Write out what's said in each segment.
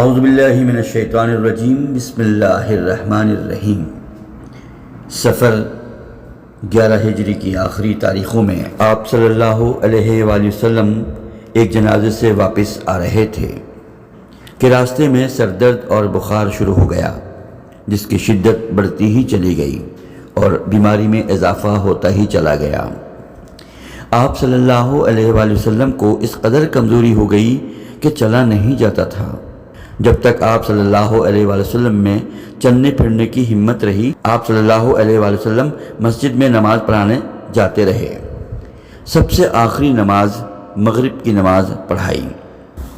اعوذ باللہ من الشیطان الرجیم، بسم اللہ الرحمن الرحیم۔ سفر 11 ہجری کی آخری تاریخوں میں آپ صلی اللہ علیہ وآلہ وسلم ایک جنازے سے واپس آ رہے تھے کہ راستے میں سر درد اور بخار شروع ہو گیا، جس کی شدت بڑھتی ہی چلی گئی اور بیماری میں اضافہ ہوتا ہی چلا گیا۔ آپ صلی اللہ علیہ وآلہ وسلم کو اس قدر کمزوری ہو گئی کہ چلا نہیں جاتا تھا۔ جب تک آپ صلی اللہ علیہ وآلہ وسلم میں چلنے پھرنے کی ہمت رہی، آپ صلی اللہ علیہ وآلہ وسلم مسجد میں نماز پڑھانے جاتے رہے۔ سب سے آخری نماز مغرب کی نماز پڑھائی۔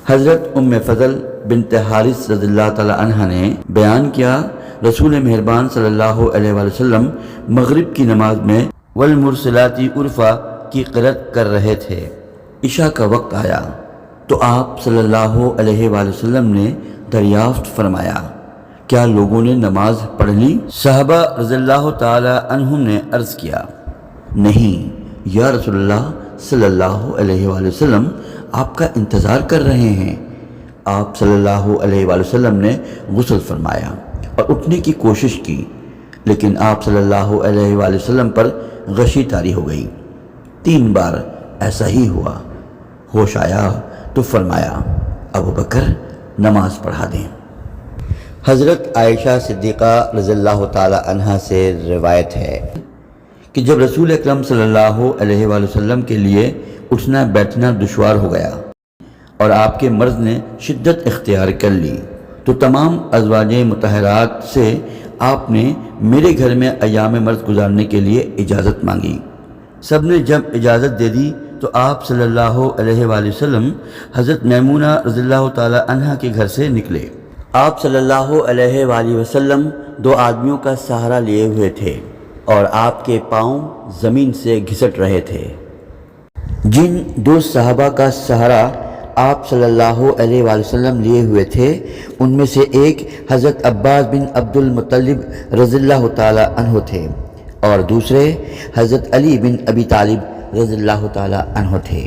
حضرت ام فضل بنت حارث رضی اللہ تعالی عنہ نے بیان کیا، رسول مہربان صلی اللہ علیہ وآلہ وسلم مغرب کی نماز میں والمرسلات عرفا کی قرأت کر رہے تھے۔ عشاء کا وقت آیا تو آپ صلی اللہ علیہ وآلہ وسلم نے دریافت فرمایا، کیا لوگوں نے نماز پڑھ لی؟ صحابہ رضی اللہ تعالی عنہم نے عرض کیا، نہیں یا رسول اللہ صلی اللہ علیہ وآلہ وسلم، آپ کا انتظار کر رہے ہیں۔ آپ صلی اللہ علیہ وآلہ وسلم نے غسل فرمایا اور اٹھنے کی کوشش کی، لیکن آپ صلی اللہ علیہ وآلہ وسلم پر غشی طاری ہو گئی۔ 3 بار ایسا ہی ہوا۔ ہوش آیا تو فرمایا، ابو بکر نماز پڑھا دیں۔ حضرت عائشہ صدیقہ رضی اللہ تعالی عنہ سے روایت ہے کہ جب رسول اکرم صلی اللہ علیہ وآلہ وسلم کے لیے اٹھنا بیٹھنا دشوار ہو گیا اور آپ کے مرض نے شدت اختیار کر لی تو تمام ازواج مطہرات سے آپ نے میرے گھر میں ایام مرض گزارنے کے لیے اجازت مانگی۔ سب نے جب اجازت دے دی تو آپ صلی اللہ علیہ وآلہ وسلم حضرت میمونہ رضی اللہ تعالی عنہ کے گھر سے نکلے۔ آپ صلی اللہ علیہ وآلہ وسلم 2 آدمیوں کا سہارا لیے ہوئے تھے اور آپ کے پاؤں زمین سے گھسٹ رہے تھے۔ جن 2 صحابہ کا سہارا آپ صلی اللہ علیہ وآلہ وسلم لیے ہوئے تھے، ان میں سے ایک حضرت عباس بن عبد المطلب رضی اللہ تعالی عنہ تھے اور دوسرے حضرت علی بن ابی طالب رضی اللہ تعالی عنہ تھے۔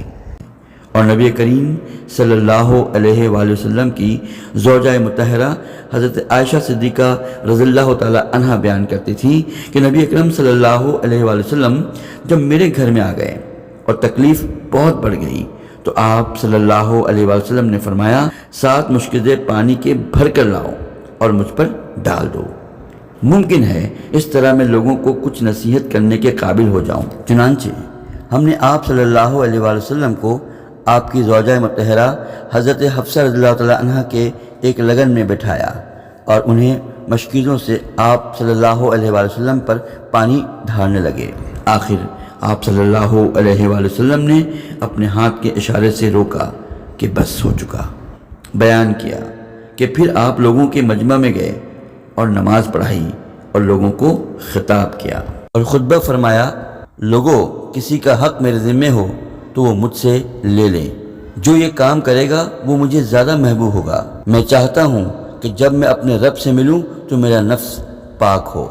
اور نبی کریم صلی اللہ علیہ وآلہ وسلم کی زوجہ مطہرہ حضرت عائشہ صدیقہ رضی اللہ تعالی عنہ بیان کرتی تھی کہ نبی اکرم صلی اللہ علیہ وآلہ وسلم جب میرے گھر میں آ گئے اور تکلیف بہت بڑھ گئی تو آپ صلی اللہ علیہ وآلہ وسلم نے فرمایا، 7 مشکزیں پانی کے بھر کر لاؤ اور مجھ پر ڈال دو، ممکن ہے اس طرح میں لوگوں کو کچھ نصیحت کرنے کے قابل ہو جاؤں۔ چنانچہ ہم نے آپ صلی اللہ علیہ وآلہ وسلم کو آپ کی زوجہ مطہرہ حضرت حفصہ رضی اللہ تعالی عنہ کے ایک لگن میں بٹھایا اور انہیں مشکیزوں سے آپ صلی اللہ علیہ وآلہ وسلم پر پانی ڈھالنے لگے۔ آخر آپ صلی اللہ علیہ وآلہ وسلم نے اپنے ہاتھ کے اشارے سے روکا کہ بس ہو چکا۔ بیان کیا کہ پھر آپ لوگوں کے مجمع میں گئے اور نماز پڑھائی اور لوگوں کو خطاب کیا اور خطبہ فرمایا، لوگوں کسی کا حق میرے ذمہ ہو تو وہ مجھ سے لے لیں، جو یہ کام کرے گا وہ مجھے زیادہ محبوب ہوگا۔ میں چاہتا ہوں کہ جب میں اپنے رب سے ملوں تو میرا نفس پاک ہو۔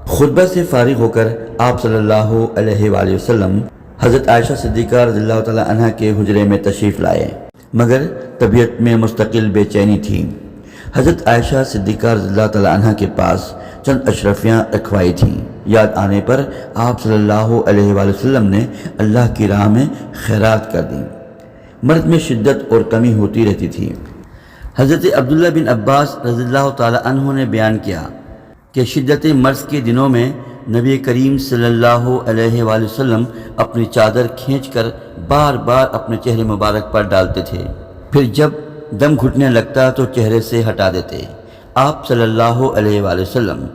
خطبہ سے فارغ ہو کر آپ صلی اللہ علیہ وآلہ وسلم حضرت عائشہ صدیقہ رضی اللہ تعالی عنہ کے حجرے میں تشریف لائے، مگر طبیعت میں مستقل بے چینی تھی۔ حضرت عائشہ صدیقہ رضی اللہ تعالی عنہ کے پاس چند اشرفیاں رکھوائی تھیں۔ یاد آنے پر آپ صلی اللہ علیہ وآلہ وسلم نے اللہ کی راہ میں خیرات کر دیں۔ مرض میں شدت اور کمی ہوتی رہتی تھی۔ حضرت عبداللہ بن عباس رضی اللہ تعالی عنہ نے بیان کیا کہ شدت مرض کے دنوں میں نبی کریم صلی اللہ علیہ وآلہ وسلم اپنی چادر کھینچ کر بار بار اپنے چہرے مبارک پر ڈالتے تھے، پھر جب دم گھٹنے لگتا تو چہرے سے ہٹا دیتے۔ آپ صلی اللہ علیہ وآلہ وسلم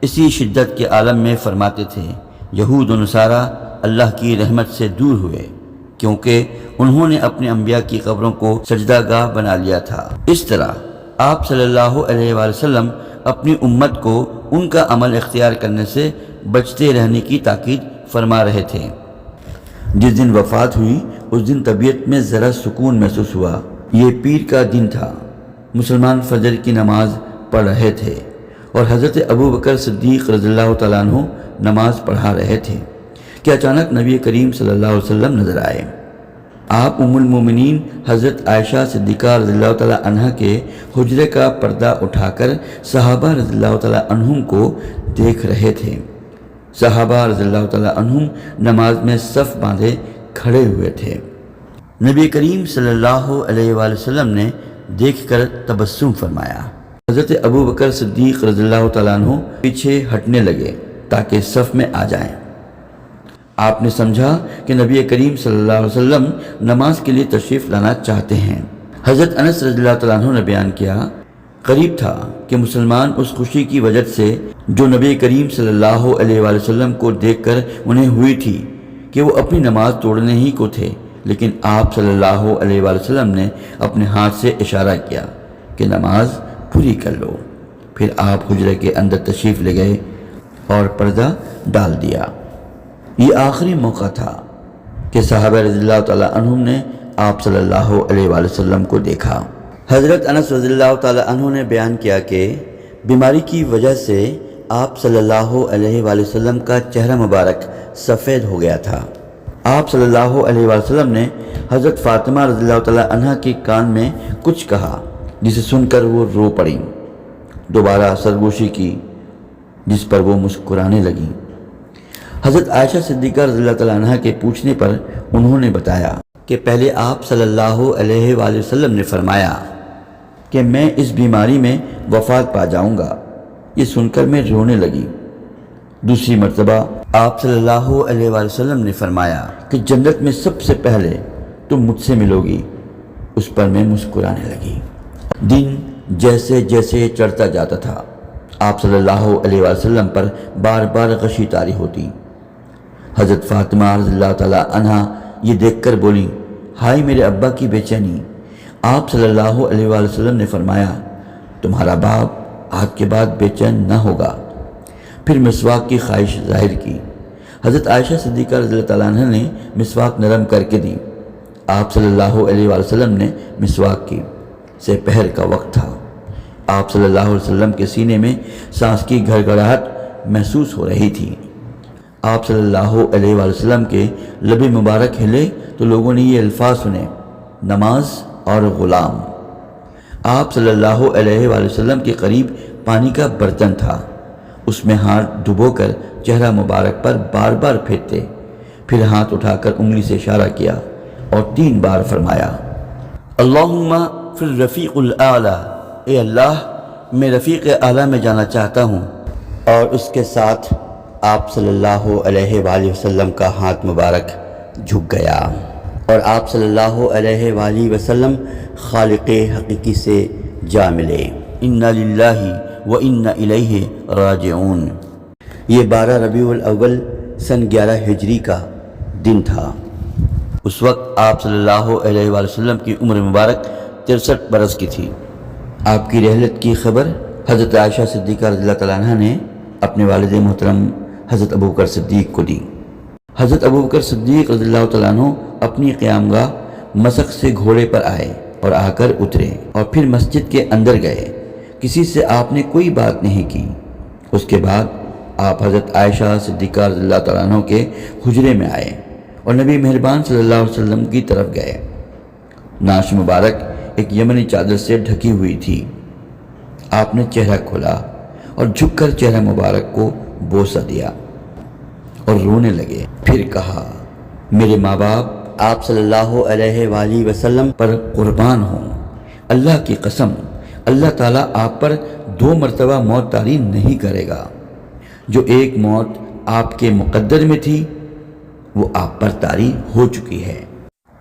اسی شدت کے عالم میں فرماتے تھے، یہود و نصارہ اللہ کی رحمت سے دور ہوئے کیونکہ انہوں نے اپنے انبیاء کی قبروں کو سجدہ گاہ بنا لیا تھا۔ اس طرح آپ صلی اللہ علیہ وآلہ وسلم اپنی امت کو ان کا عمل اختیار کرنے سے بچتے رہنے کی تاکید فرما رہے تھے۔ جس دن وفات ہوئی اس دن طبیعت میں ذرا سکون محسوس ہوا۔ یہ پیر کا دن تھا، مسلمان فجر کی نماز پڑھ رہے تھے اور حضرت ابو بکر صدیق رضی اللہ تعالیٰ عنہ نماز پڑھا رہے تھے کہ اچانک نبی کریم صلی اللہ علیہ وسلم نظر آئے۔ آپ ام المومنین حضرت عائشہ صدیقہ رضی اللہ تعالیٰ عنہ کے حجرے کا پردہ اٹھا کر صحابہ رضی اللہ تعالیٰ عنہم کو دیکھ رہے تھے۔ صحابہ رضی اللہ تعالیٰ عنہم نماز میں صف باندھے کھڑے ہوئے تھے۔ نبی کریم صلی اللہ علیہ وآلہ وسلم نے دیکھ کر تبسم فرمایا۔ حضرت ابو بکر صدیق رضی اللہ تعالیٰ عنہ پیچھے ہٹنے لگے تاکہ صف میں آ جائیں۔ آپ نے سمجھا کہ نبی کریم صلی اللہ علیہ وسلم نماز کے لیے تشریف لانا چاہتے ہیں۔ حضرت انس رضی اللہ تعالیٰ عنہ نے بیان کیا، قریب تھا کہ مسلمان اس خوشی کی وجہ سے جو نبی کریم صلی اللہ علیہ وآلہ وسلم کو دیکھ کر انہیں ہوئی تھی کہ وہ اپنی نماز توڑنے ہی کو تھے، لیکن آپ صلی اللہ علیہ وآلہ وسلم نے اپنے ہاتھ سے اشارہ کیا کہ نماز پوری کر لو۔ پھر آپ حجرے کے اندر تشریف لے گئے اور پردہ ڈال دیا۔ یہ آخری موقع تھا کہ صحابہ رضی اللہ تعالیٰ عنہم نے آپ صلی اللہ علیہ وآلہ وسلم کو دیکھا۔ حضرت انس رضی اللہ تعالیٰ عنہ نے بیان کیا کہ بیماری کی وجہ سے آپ صلی اللہ علیہ وآلہ وسلم کا چہرہ مبارک سفید ہو گیا تھا۔ آپ صلی اللہ علیہ وآلہ وسلم نے حضرت فاطمہ رضی اللہ تعالیٰ عنہ کے کان میں کچھ کہا جسے سن کر وہ رو پڑیں، دوبارہ سرگوشی کی جس پر وہ مسکرانے لگیں۔ حضرت عائشہ صدیقہ رضی اللہ تعالیٰ عنہ کے پوچھنے پر انہوں نے بتایا کہ پہلے آپ صلی اللہ علیہ وآلہ وسلم نے فرمایا کہ میں اس بیماری میں وفات پا جاؤں گا۔ یہ سن کر میں رونے لگی۔ دوسری مرتبہ آپ صلی اللہ علیہ وآلہ وسلم نے فرمایا کہ جنت میں سب سے پہلے تم مجھ سے ملو گی۔ اس پر میں مسکرانے لگی۔ دن جیسے جیسے چڑھتا جاتا تھا، آپ صلی اللہ علیہ وآلہ وسلم پر بار بار غشی طاری ہوتی۔ حضرت فاطمہ رضی اللہ تعالیٰ عنہ یہ دیکھ کر بولی، ہائے میرے ابا کی بے چینی۔ آپ صلی اللہ علیہ وآلہ وسلم نے فرمایا، تمہارا باپ آج کے بعد بے چین نہ ہوگا۔ پھر مسواک کی خواہش ظاہر کی۔ حضرت عائشہ صدیقہ رضی اللہ تعالیٰ عنہ نے مسواک نرم کر کے دی۔ آپ صلی اللہ علیہ وآلہ وسلم نے مسواک کی۔ سپہر کا وقت تھا۔ آپ صلی اللہ علیہ وسلم کے سینے میں سانس کی گھڑگھڑاہٹ محسوس ہو رہی تھی۔ آپ صلی اللہ علیہ وآلہ وسلم کے لب مبارک ہلے تو لوگوں نے یہ الفاظ سنے، نماز اور غلام۔ آپ صلی اللہ علیہ وآلہ وسلم کے قریب پانی کا برتن تھا، اس میں ہاتھ ڈبو کر چہرہ مبارک پر بار بار پھیرتے، پھر ہاتھ اٹھا کر انگلی سے اشارہ کیا اور 3 بار فرمایا، اللہم فی الرفیق الاعلیٰ، اے اللہ میں رفیق اعلیٰ میں جانا چاہتا ہوں۔ اور اس کے ساتھ آپ صلی اللہ علیہ وآلہ وسلم کا ہاتھ مبارک جھک گیا اور آپ صلی اللہ علیہ وآلہ وسلم خالق حقیقی سے جا ملے۔ انا للہ و انا الیہ راجعون۔ یہ 12 ربیع الاول سن 11 ہجری کا دن تھا۔ اس وقت آپ صلی اللہ علیہ وآلہ وسلم کی عمر مبارک 63 برس کی تھی۔ آپ کی رحلت کی خبر حضرت عائشہ صدیقہ رضی اللہ تعالیٰ عنہ نے اپنے والد محترم حضرت ابو بکر صدیق کو دی۔ حضرت ابو بکر صدیق رضی اللہ تعالیٰ عنہ اپنی قیام گاہ مسق سے گھوڑے پر آئے اور آ کر اترے اور پھر مسجد کے اندر گئے۔ کسی سے آپ نے کوئی بات نہیں کی۔ اس کے بعد آپ حضرت عائشہ صدیقہ رضی اللہ تعالیٰ عنہ کے حجرے میں آئے اور نبی مہربان صلی اللہ علیہ وسلم کی طرف گئے۔ ناش مبارک ایک یمنی چادر سے ڈھکی ہوئی تھی۔ آپ نے چہرہ کھولا اور جھک کر چہرہ مبارک کو بوسہ دیا اور رونے لگے۔ پھر کہا، میرے ماں باپ آپ صلی اللہ علیہ وآلہ وسلم پر قربان ہوں، اللہ کی قسم اللہ تعالیٰ آپ پر 2 مرتبہ موت طاری نہیں کرے گا۔ جو ایک موت آپ کے مقدر میں تھی وہ آپ پر طاری ہو چکی ہے۔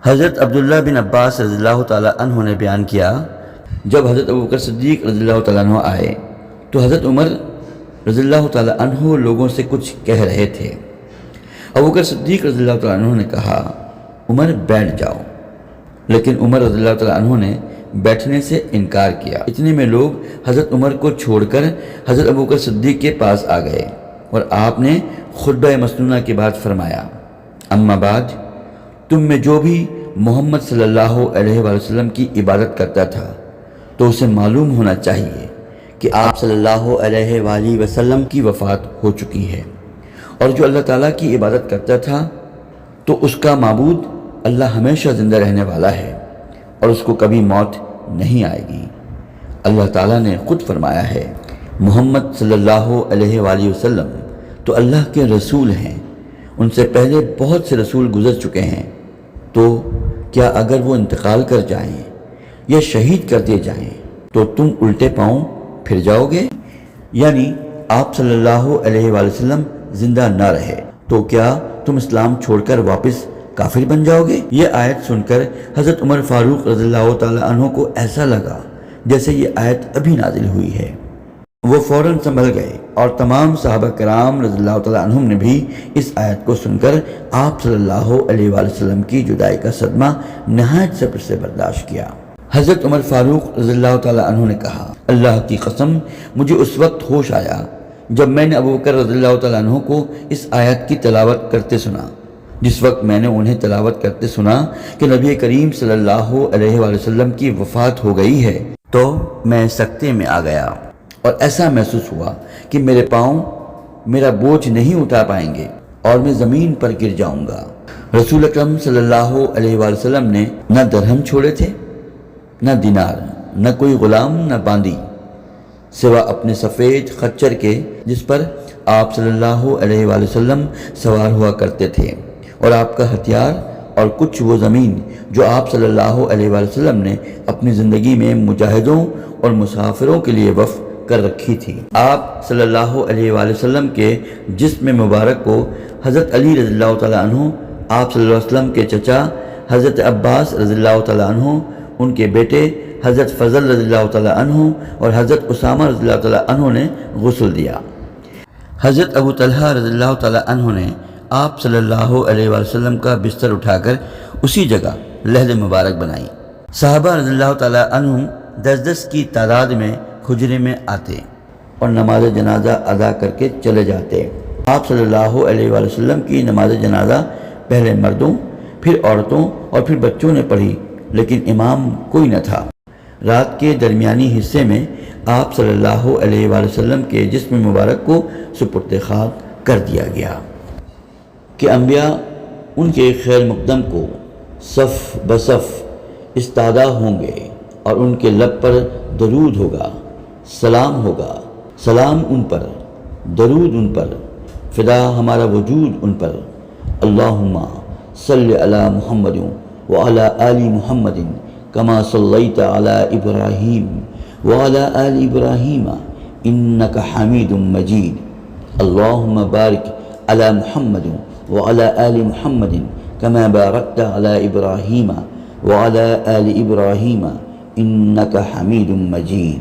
حضرت عبداللہ بن عباس رضی اللہ تعالیٰ عنہ نے بیان کیا، جب حضرت ابوبکر صدیق رضی اللہ تعالیٰ عنہ آئے تو حضرت عمر رضی اللہ تعالیٰ عنہ لوگوں سے کچھ کہہ رہے تھے۔ ابوبکر صدیق رضی اللہ تعالیٰ عنہ نے کہا، عمر بیٹھ جاؤ، لیکن عمر رضی اللہ تعالیٰ عنہ نے بیٹھنے سے انکار کیا۔ اتنے میں لوگ حضرت عمر کو چھوڑ کر حضرت ابوبکر صدیق کے پاس آ گئے اور آپ نے خطبہ مسنونہ کے بعد فرمایا، اما بعد، تم میں جو بھی محمد صلی اللہ علیہ وآلہ وسلم کی عبادت کرتا تھا تو اسے معلوم ہونا چاہیے کہ آپ صلی اللہ علیہ وآلہ وسلم کی وفات ہو چکی ہے، اور جو اللہ تعالیٰ کی عبادت کرتا تھا تو اس کا معبود اللہ ہمیشہ زندہ رہنے والا ہے اور اس کو کبھی موت نہیں آئے گی۔ اللہ تعالیٰ نے خود فرمایا ہے، محمد صلی اللہ علیہ وآلہ وسلم تو اللہ کے رسول ہیں، ان سے پہلے بہت سے رسول گزر چکے ہیں، تو کیا اگر وہ انتقال کر جائیں یا شہید کر دیے جائیں تو تم الٹے پاؤں پھر جاؤ گے؟ یعنی آپ صلی اللہ علیہ وآلہ وسلم زندہ نہ رہے تو کیا تم اسلام چھوڑ کر واپس کافر بن جاؤ گے؟ یہ آیت سن کر حضرت عمر فاروق رضی اللہ تعالیٰ عنہ کو ایسا لگا جیسے یہ آیت ابھی نازل ہوئی ہے۔ وہ فوراً سنبھل گئے اور تمام صحابہ کرام رضی اللہ تعالیٰ عنہم نے بھی اس آیت کو سن کر آپ صلی اللہ علیہ وآلہ وسلم کی جدائی کا صدمہ نہایت صبر سے برداشت کیا۔ حضرت عمر فاروق رضی اللہ تعالیٰ عنہ نے کہا، اللہ کی قسم مجھے اس وقت ہوش آیا جب میں نے ابوبکر رضی اللہ تعالیٰ عنہ کو اس آیت کی تلاوت کرتے سنا۔ جس وقت میں نے انہیں تلاوت کرتے سنا کہ نبی کریم صلی اللہ علیہ وآلہ وسلم کی وفات ہو گئی ہے تو میں سکتے میں آ گیا اور ایسا محسوس ہوا کہ میرے پاؤں میرا بوجھ نہیں اٹھا پائیں گے اور میں زمین پر گر جاؤں گا۔ رسول اکرم صلی اللہ علیہ وآلہ وسلم نے نہ درہم چھوڑے تھے، نہ دینار، نہ کوئی غلام، نہ باندی، سوا اپنے سفید خچر کے جس پر آپ صلی اللہ علیہ وآلہ وسلم سوار ہوا کرتے تھے، اور آپ کا ہتھیار اور کچھ وہ زمین جو آپ صلی اللہ علیہ وآلہ وسلم نے اپنی زندگی میں مجاہدوں اور مسافروں کے لیے وقف کر رکھی تھی۔ آپ صلی اللہ علیہ وآلہ وسلم کے جسم مبارک کو حضرت علی رضی اللہ تعالیٰ عنہ، آپ صلی اللہ علیہ وسلم کے چچا حضرت عباس رضی اللہ تعالیٰ عنہ، ان کے بیٹے حضرت فضل رضی اللہ تعالیٰ عنہ اور حضرت اسامہ رضی اللہ تعالیٰ عنہ نے غسل دیا۔ حضرت ابو طلحہ رضی اللہ تعالیٰ عنہ نے آپ صلی اللہ علیہ وآلہ وسلم کا بستر اٹھا کر اسی جگہ لحد مبارک بنائی۔ صحابہ رضی اللہ تعالیٰ عنہ 10 کی تعداد میں حجرے میں آتے اور نماز جنازہ ادا کر کے چلے جاتے۔ آپ صلی اللہ علیہ وآلہ وسلم کی نماز جنازہ پہلے مردوں، پھر عورتوں اور پھر بچوں نے پڑھی، لیکن امام کوئی نہ تھا۔ رات کے درمیانی حصے میں آپ صلی اللہ علیہ وآلہ وسلم کے جسم مبارک کو سپرد خاک کر دیا گیا کہ انبیاء ان کے خیر مقدم کو صف بصف استادہ ہوں گے اور ان کے لب پر درود ہوگا، سلام ہوگا، سلام ان پر، درود ان پر، فدا ہمارا وجود ان پر، اللہم صلی علی محمد وعلی آل محمد کما صلیت علی ابراہیم وعلی آل ابراہیم انک حمید مجید، اللہم بارک علی محمد وعلی آل محمد کما بارکت علی ابراہیم وعلی آل ابراہیم انک حمید مجید۔